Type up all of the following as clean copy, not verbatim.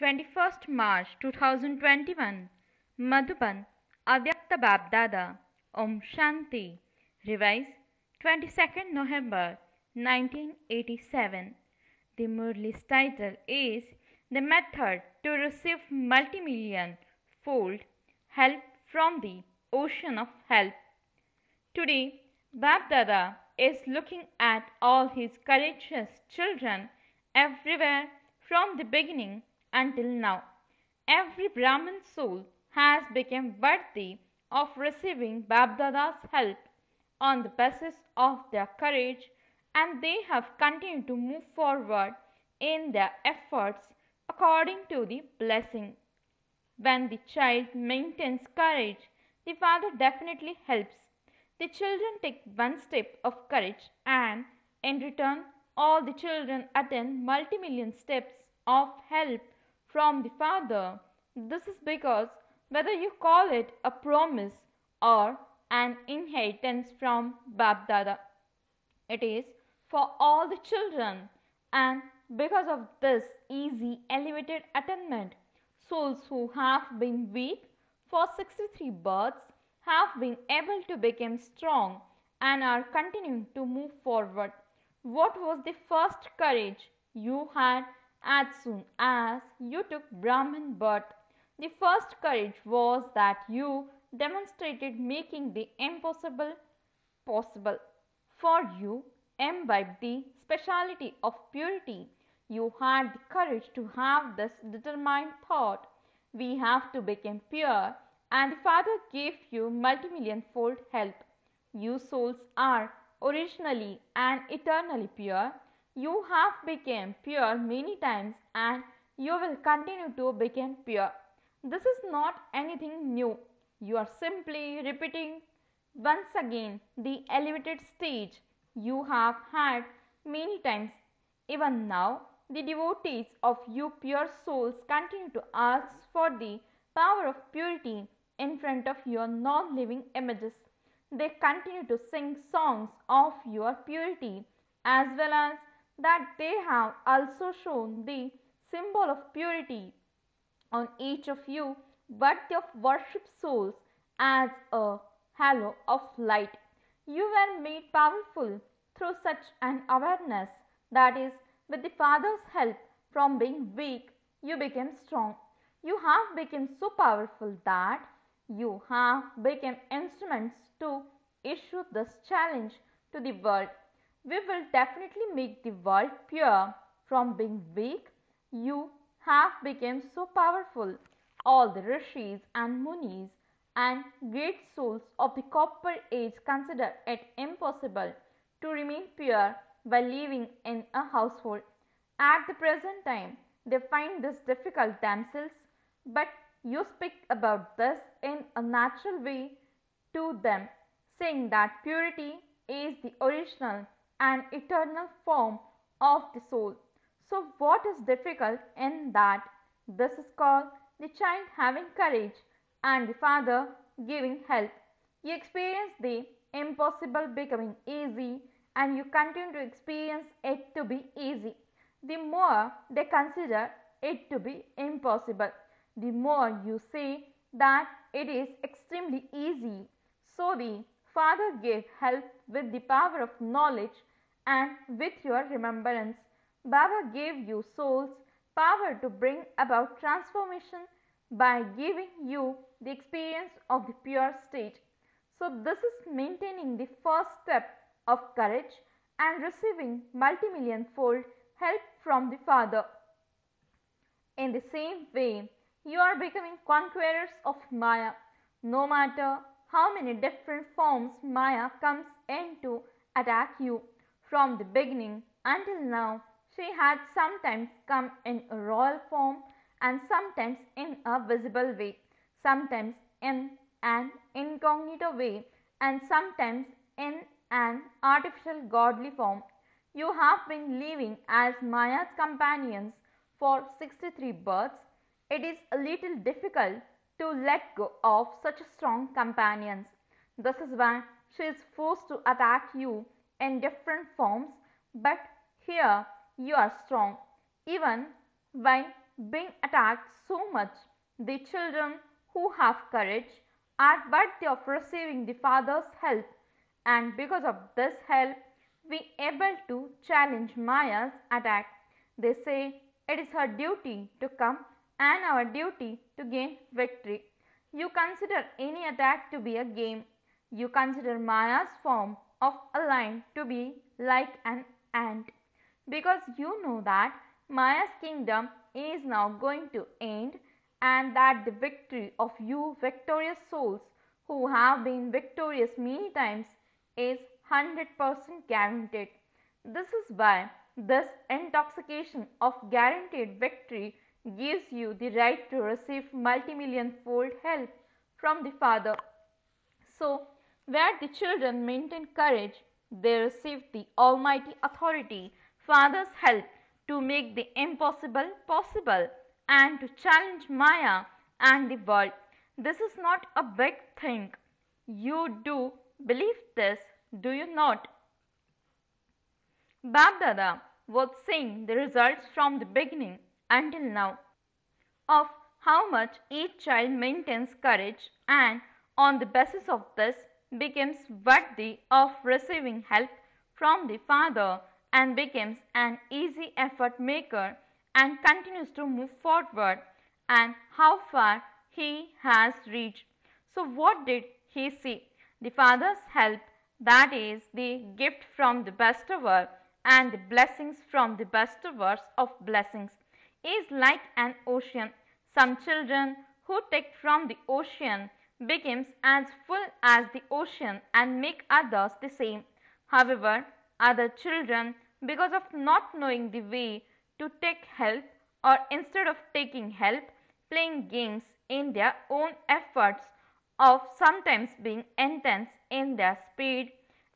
21st March 2021 Madhuban Avyakta Babdada Om Shanti Revise 22nd November 1987. The Murli's title is The Method to Receive Multimillion Fold Help from the Ocean of Help. Today, Babdada is looking at all his courageous children everywhere from the beginning until now. Every Brahmin soul has become worthy of receiving Babdada's help on the basis of their courage, and they have continued to move forward in their efforts according to the blessing. When the child maintains courage, the father definitely helps. The children take one step of courage, and in return, all the children attain multimillion steps of help from the father. This is because whether you call it a promise or an inheritance from Babdada, it is for all the children, and because of this easy elevated attainment, souls who have been weak for 63 births have been able to become strong and are continuing to move forward. What was the first courage you had as soon as you took Brahmin birth? The first courage was that you demonstrated making the impossible possible. For you imbibed the speciality of purity. You had the courage to have this determined thought: we have to become pure, and the Father gave you multimillion fold help. You souls are originally and eternally pure. You have become pure many times, and you will continue to become pure. This is not anything new. You are simply repeating once again the elevated stage you have had many times. Even now, the devotees of you pure souls continue to ask for the power of purity in front of your non-living images. They continue to sing songs of your purity, as well as that they have also shown the symbol of purity on each of you worthy of worship souls as a halo of light. You were made powerful through such an awareness, that is, with the Father's help, from being weak, you became strong. You have become so powerful that you have become instruments to issue this challenge to the world. We will definitely make the world pure from being weak. You have become so powerful. All the rishis and munis and great souls of the copper age consider it impossible to remain pure while living in a household. At the present time, they find this difficult themselves, but you speak about this in a natural way to them, saying that purity is the original and eternal form of the soul. So, what is difficult in that? This is called the child having courage and the father giving help. You experience the impossible becoming easy, and you continue to experience it to be easy. The more they consider it to be impossible, the more you say that it is extremely easy. So the Father gave help with the power of knowledge and with your remembrance. Baba gave you souls power to bring about transformation by giving you the experience of the pure state. So, this is maintaining the first step of courage and receiving multimillion fold help from the Father. In the same way, you are becoming conquerors of Maya. No matter how many different forms Maya comes in to attack you, from the beginning until now, she had sometimes come in a royal form, and sometimes in a visible way, sometimes in an incognito way, and sometimes in an artificial godly form. You have been living as Maya's companions for 63 births. It is a little difficult to let go of such strong companions. This is why she is forced to attack you in different forms, but here you are strong. Even when being attacked so much, the children who have courage are worthy of receiving the Father's help, and because of this help, we able to challenge Maya's attack. They say it is her duty to come and our duty to gain victory. You consider any attack to be a game. You consider Maya's form of a lion to be like an ant, because you know that Maya's kingdom is now going to end, and that the victory of you victorious souls who have been victorious many times is 100% guaranteed. This is why this intoxication of guaranteed victory gives you the right to receive multimillion fold help from the Father. So, where the children maintain courage, they receive the Almighty authority, Father's help to make the impossible possible and to challenge Maya and the world. This is not a big thing. You do believe this, do you not? Babdada was seeing the results from the beginning until now of how much each child maintains courage, and on the basis of this becomes worthy of receiving help from the Father and becomes an easy effort maker and continues to move forward, and how far he has reached. So what did he see? The Father's help, that is the gift from the bestower and the blessings from the bestowers of blessings, is like an ocean. Some children who take from the ocean becomes as full as the ocean and make others the same. However, other children, because of not knowing the way to take help, or instead of taking help, playing games in their own efforts of sometimes being intense in their speed,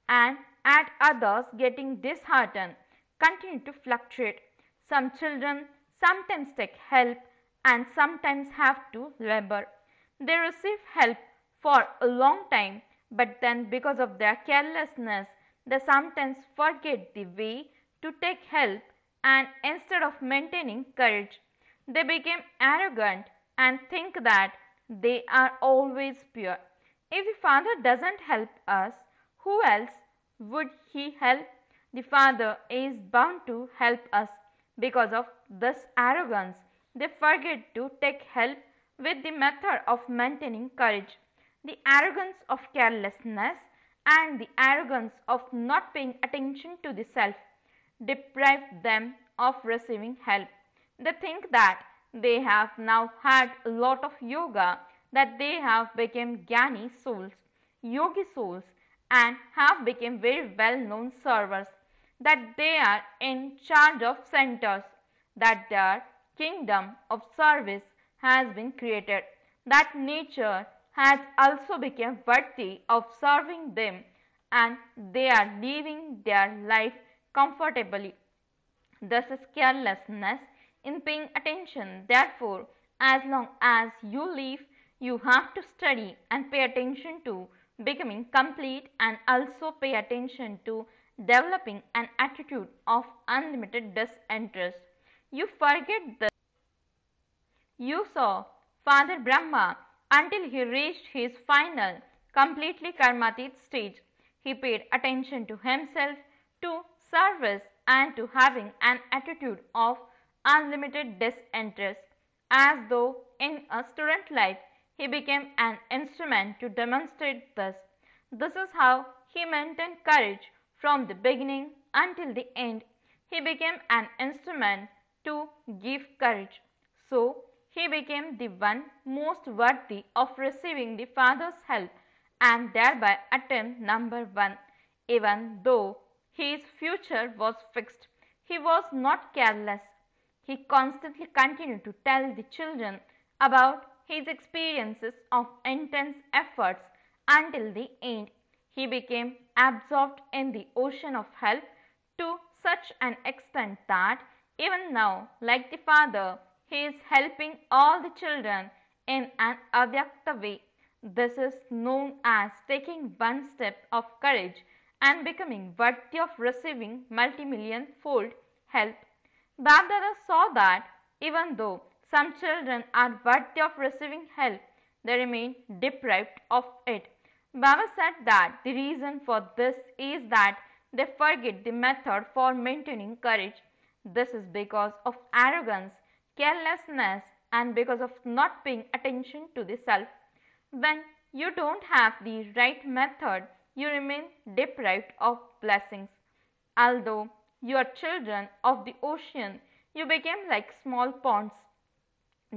and at others getting disheartened, continue to fluctuate. Some children sometimes take help and sometimes have to labor. They receive help for a long time, but then because of their carelessness, they sometimes forget the way to take help, and instead of maintaining courage, they become arrogant and think that they are always pure. If the Father doesn't help us, who else would He help? The Father is bound to help us. Because of this arrogance, they forget to take help with the method of maintaining courage. The arrogance of carelessness and the arrogance of not paying attention to the self deprive them of receiving help. They think that they have now had a lot of yoga, that they have become Jnani souls, yogi souls, and have become very well known servers, that they are in charge of centers, that their kingdom of service has been created, that nature has also become worthy of serving them, and they are living their life comfortably. This is carelessness in paying attention. Therefore, as long as you live, you have to study and pay attention to becoming complete, and also pay attention to developing an attitude of unlimited disinterest. You forget this. You saw Father Brahma until he reached his final, completely karmatit stage. He paid attention to himself, to service, and to having an attitude of unlimited disinterest. As though in a student life he became an instrument to demonstrate this. This is how he maintained courage from the beginning until the end. He became an instrument to give courage. So, he became the one most worthy of receiving the Father's help, and thereby attempt number one. Even though his future was fixed, he was not careless. He constantly continued to tell the children about his experiences of intense efforts until the end. He became absorbed in the ocean of help to such an extent that even now, like the Father, he is helping all the children in an avyakta way. This is known as taking one step of courage and becoming worthy of receiving multimillion fold help. Babdada saw that even though Some children are worthy of receiving help, they remain deprived of it. Baba said that the reason for this is that they forget the method for maintaining courage. This is because of arrogance, carelessness, and because of not paying attention to the self. When you don't have the right method, you remain deprived of blessings. Although you are children of the ocean, you became like small ponds.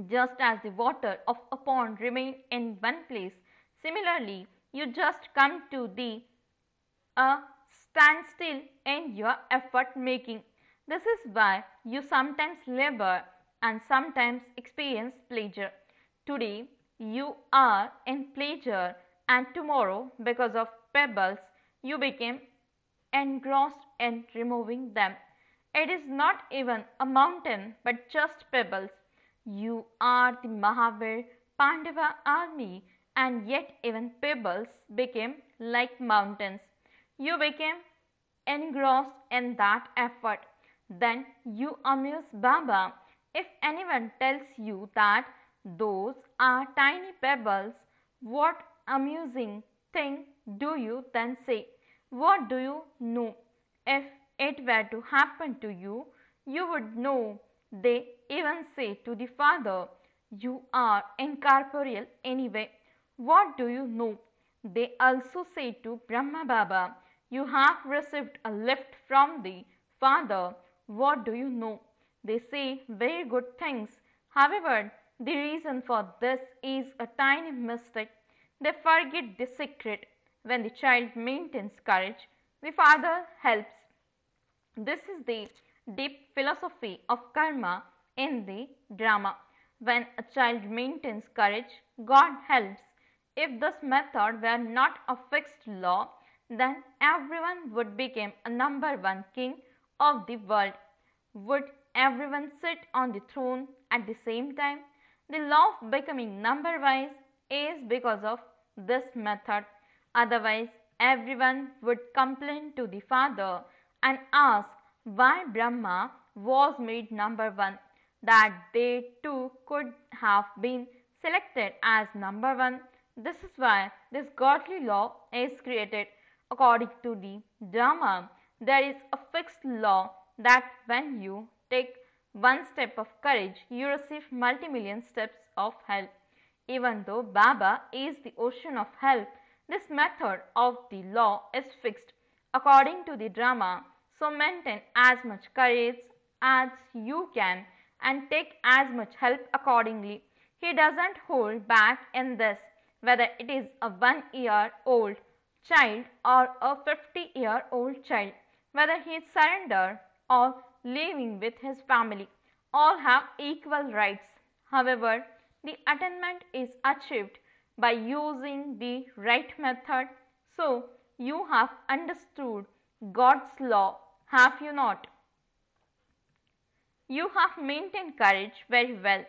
Just as the water of a pond remain in one place, similarly, you just come to the standstill in your effort making. This is why you sometimes labor and sometimes experience pleasure. Today you are in pleasure, and tomorrow, because of pebbles, you became engrossed in removing them. It is not even a mountain but just pebbles. You are the Mahavir Pandava army, and yet even pebbles became like mountains. You became engrossed in that effort. Then you amuse Baba. If anyone tells you that those are tiny pebbles, what amusing thing do you then say? What do you know? If it were to happen to you, you would know. They even say to the Father, you are incorporeal anyway. What do you know? They also say to Brahma Baba, you have received a lift from the Father. What do you know? They say very good things. However, the reason for this is a tiny mistake. They forget the secret. When the child maintains courage, the Father helps. This is the deep philosophy of karma in the drama. When a child maintains courage, God helps. If this method were not a fixed law, then everyone would become a number one king of the world. Would everyone sit on the throne at the same time? The law of becoming number wise is because of this method. Otherwise, everyone would complain to the Father and ask why Brahma was made number one, that they too could have been selected as number one. This is why this godly law is created. According to the Dharma, there is a fixed law that when you take one step of courage, you receive multi-million steps of help. Even though Baba is the ocean of help, this method of the law is fixed. According to the drama, so maintain as much courage as you can and take as much help accordingly. He doesn't hold back in this, whether it is a 1 year old child or a 50-year-old child, whether he is surrendered or living with his family, all have equal rights. However, the attainment is achieved by using the right method. So, you have understood God's law, have you not? You have maintained courage very well.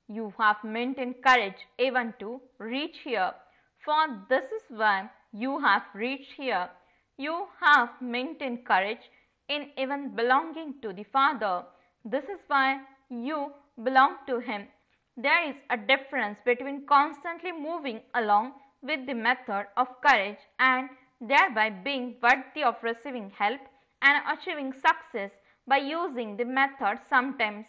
You have maintained courage even to reach here. For this is why you have reached here. You have maintained courage in even belonging to the Father. This is why you belong to Him. There is a difference between constantly moving along with the method of courage and thereby being worthy of receiving help and achieving success by using the method sometimes.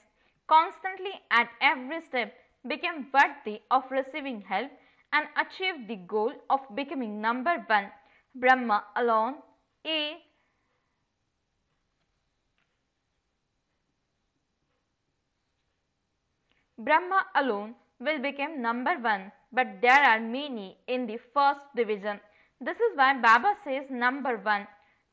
Constantly at every step become worthy of receiving help and achieve the goal of becoming number one. Brahma alone is Brahma alone will become number one, but there are many in the first division. This is why Baba says number one.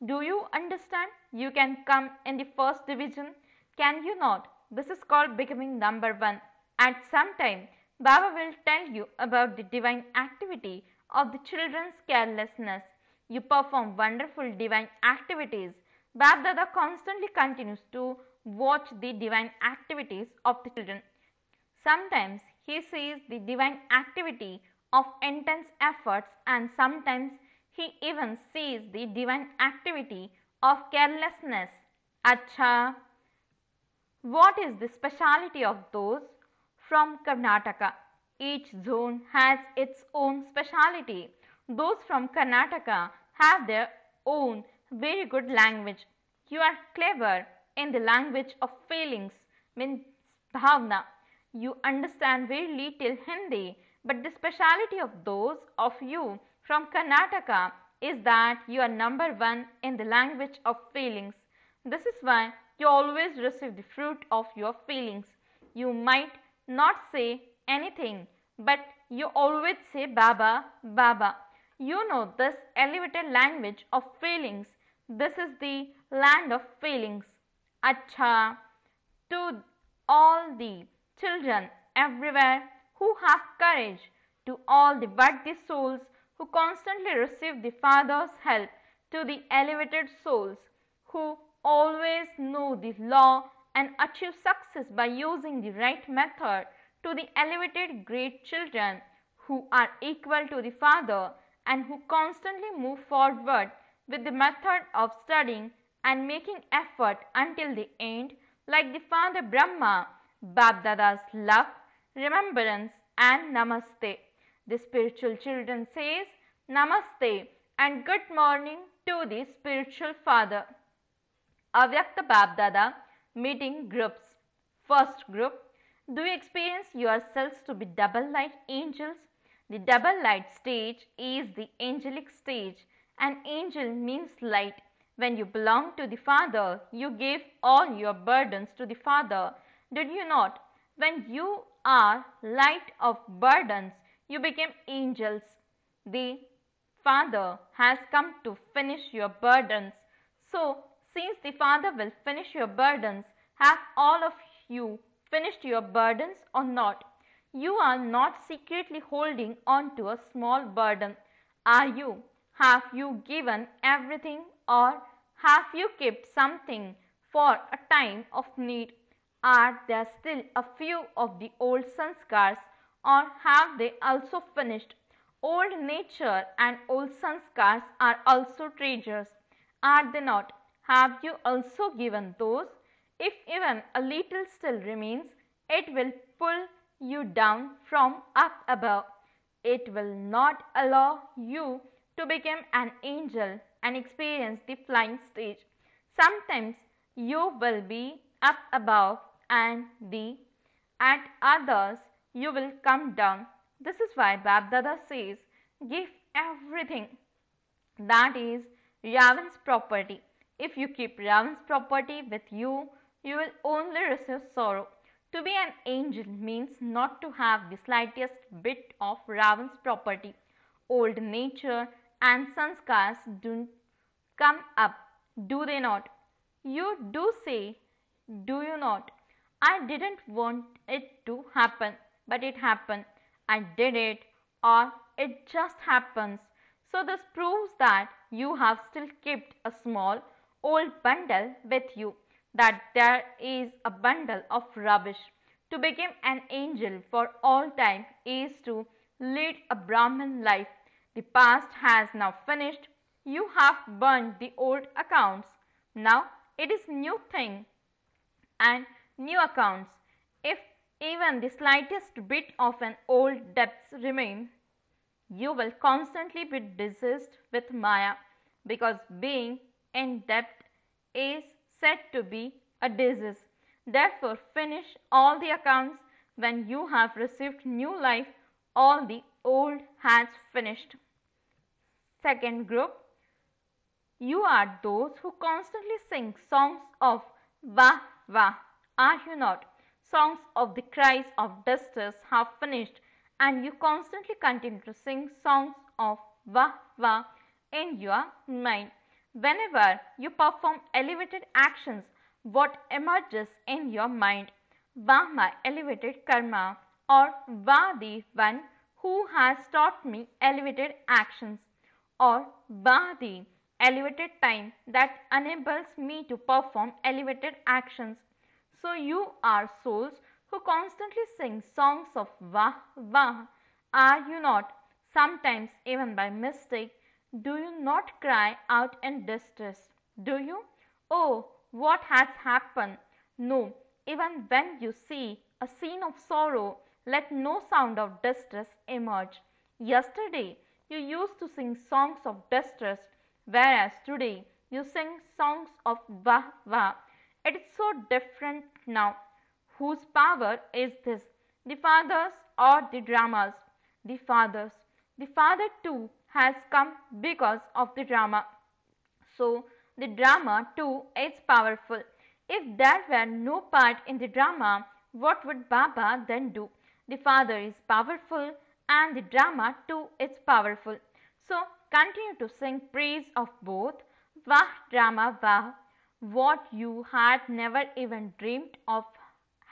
Do you understand? You can come in the first division. Can you not? This is called becoming number one. At some time, Baba will tell you about the divine activity of the children's carelessness. You perform wonderful divine activities. Babdada constantly continues to watch the divine activities of the children. Sometimes he sees the divine activity of intense efforts, and sometimes he even sees the divine activity of carelessness. Acha, what is the speciality of those? from Karnataka. Each zone has its own speciality. Those from Karnataka have their own very good language. You are clever in the language of feelings, means bhavna. You understand very little Hindi, but the speciality of those of you from Karnataka is that you are number one in the language of feelings. This is why you always receive the fruit of your feelings. You might not say anything, but you always say Baba, Baba. You know this elevated language of feelings. This is the land of feelings. Acha, to all the children everywhere who have courage, to all the worthy souls who constantly receive the Father's help, to the elevated souls who always know the law and achieve success by using the right method, to the elevated great children who are equal to the Father and who constantly move forward with the method of studying and making effort until the end, like the Father Brahma, Babdada's love, remembrance and Namaste. The spiritual children says Namaste and good morning to the spiritual father. Avyakta Babdada meeting groups. First group, do you experience yourselves to be double light angels? The double light stage is the angelic stage. An angel means light. When you belong to the Father, you gave all your burdens to the Father. Did you not? When you are light of burdens, you became angels. The Father has come to finish your burdens. So, since the Father will finish your burdens, have all of you finished your burdens or not? You are not secretly holding on to a small burden, are you? Have you given everything or have you kept something for a time of need? Are there still a few of the old sanskars or have they also finished? Old nature and old sanskars are also treasures, are they not? Have you also given those? If even a little still remains, it will pull you down from up above. It will not allow you to become an angel and experience the flying stage. Sometimes you will be up above and at others you will come down. This is why Babdada says, give everything. That is Ravan's property. If you keep Ravan's property with you, you will only receive sorrow. To be an angel means not to have the slightest bit of Ravan's property. Old nature and sanskars do come up, do they not? You do say, do you not? I didn't want it to happen, but it happened. I did it, or it just happens. So this proves that you have still kept a small old bundle with you, that there is a bundle of rubbish. To become an angel for all time is to lead a Brahmin life. The past has now finished. You have burned the old accounts. Now it is new thing and new accounts. If even the slightest bit of an old debts remain, you will constantly be diseased with Maya, because being in debt is said to be a disease. Therefore, finish all the accounts. When you have received new life, all the old has finished. Second group, you are those who constantly sing songs of Vah Vah, are you not? Songs of the cries of distress have finished, and you constantly continue to sing songs of Vah Vah in your mind. Whenever you perform elevated actions, what emerges in your mind? Vah my elevated karma, or Vah the one who has taught me elevated actions, or Vah the elevated time that enables me to perform elevated actions. So you are souls who constantly sing songs of Vah Vah, are you not? Sometimes even by mistake, do you not cry out in distress? Do you? Oh, what has happened? No, even when you see a scene of sorrow, let no sound of distress emerge. Yesterday you used to sing songs of distress, whereas today you sing songs of wah wah. It is so different now. Whose power is this? The father's or the drama's? The father's. The father too has come because of the drama. So the drama too is powerful. If there were no part in the drama, what would Baba then do? The father is powerful and the drama too is powerful. So continue to sing praise of both. Vah drama vah. What you had never even dreamed of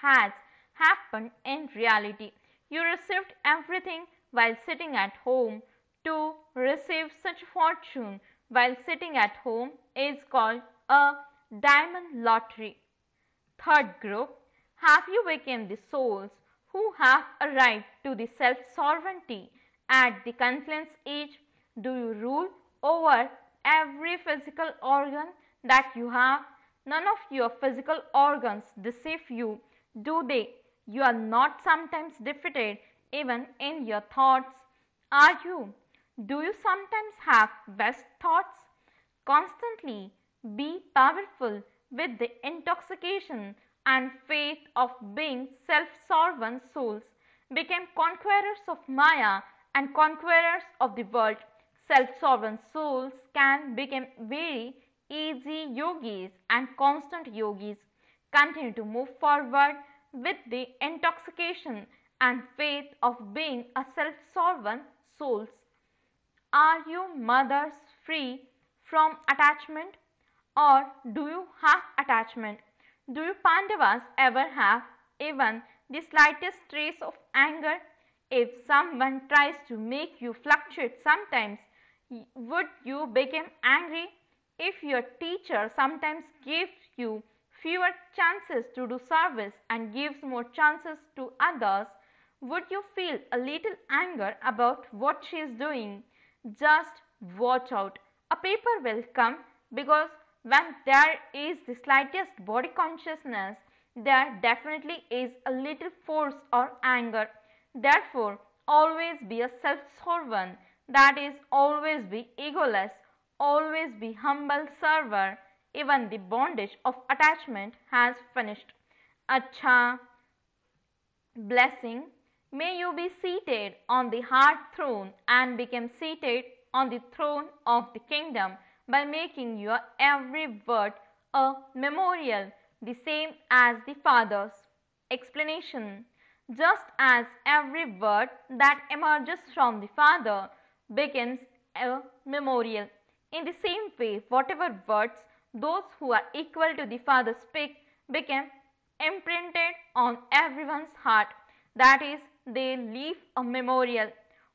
has happened in reality. You received everything while sitting at home. To receive such fortune while sitting at home is called a diamond lottery. Third group, have you become the souls who have a right to the self-sovereignty at the confluence age? Do you rule over every physical organ that you have? None of your physical organs deceive you, do they? You are not sometimes defeated even in your thoughts, are you? Do you sometimes have best thoughts? Constantly be powerful with the intoxication and faith of being self-sovereign souls. Became conquerors of Maya and conquerors of the world. Self-sovereign souls can become very easy yogis and constant yogis. Continue to move forward with the intoxication and faith of being a self-sovereign souls. Are you mothers free from attachment, or do you have attachment? Do you Pandavas ever have even the slightest trace of anger? If someone tries to make you fluctuate sometimes, would you become angry? If your teacher sometimes gives you fewer chances to do service and gives more chances to others, would you feel a little anger about what she is doing? Just watch out. A paper will come, because when there is the slightest body consciousness, there definitely is a little force or anger. Therefore, always be a self-sovereign, that is, always be egoless, always be humble server. Even the bondage of attachment has finished. Acha, blessing. May you be seated on the heart throne and become seated on the throne of the kingdom by making your every word a memorial, the same as the Father's. Explanation. Just as every word that emerges from the Father becomes a memorial, in the same way, whatever words those who are equal to the Father speak become imprinted on everyone's heart. That is, they leave a memorial.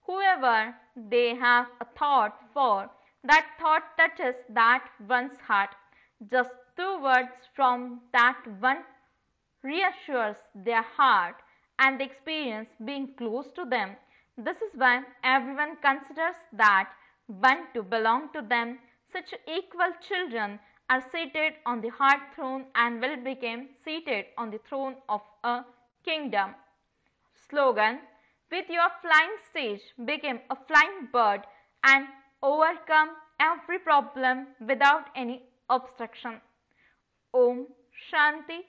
Whoever they have a thought for, that thought touches that one's heart. Just two words from that one reassures their heart and the experience being close to them. This is why everyone considers that one to belong to them. Such equal children are seated on the heart throne and will become seated on the throne of a kingdom. Slogan. With your flying stage, become a flying bird and overcome every problem without any obstruction. Om Shanti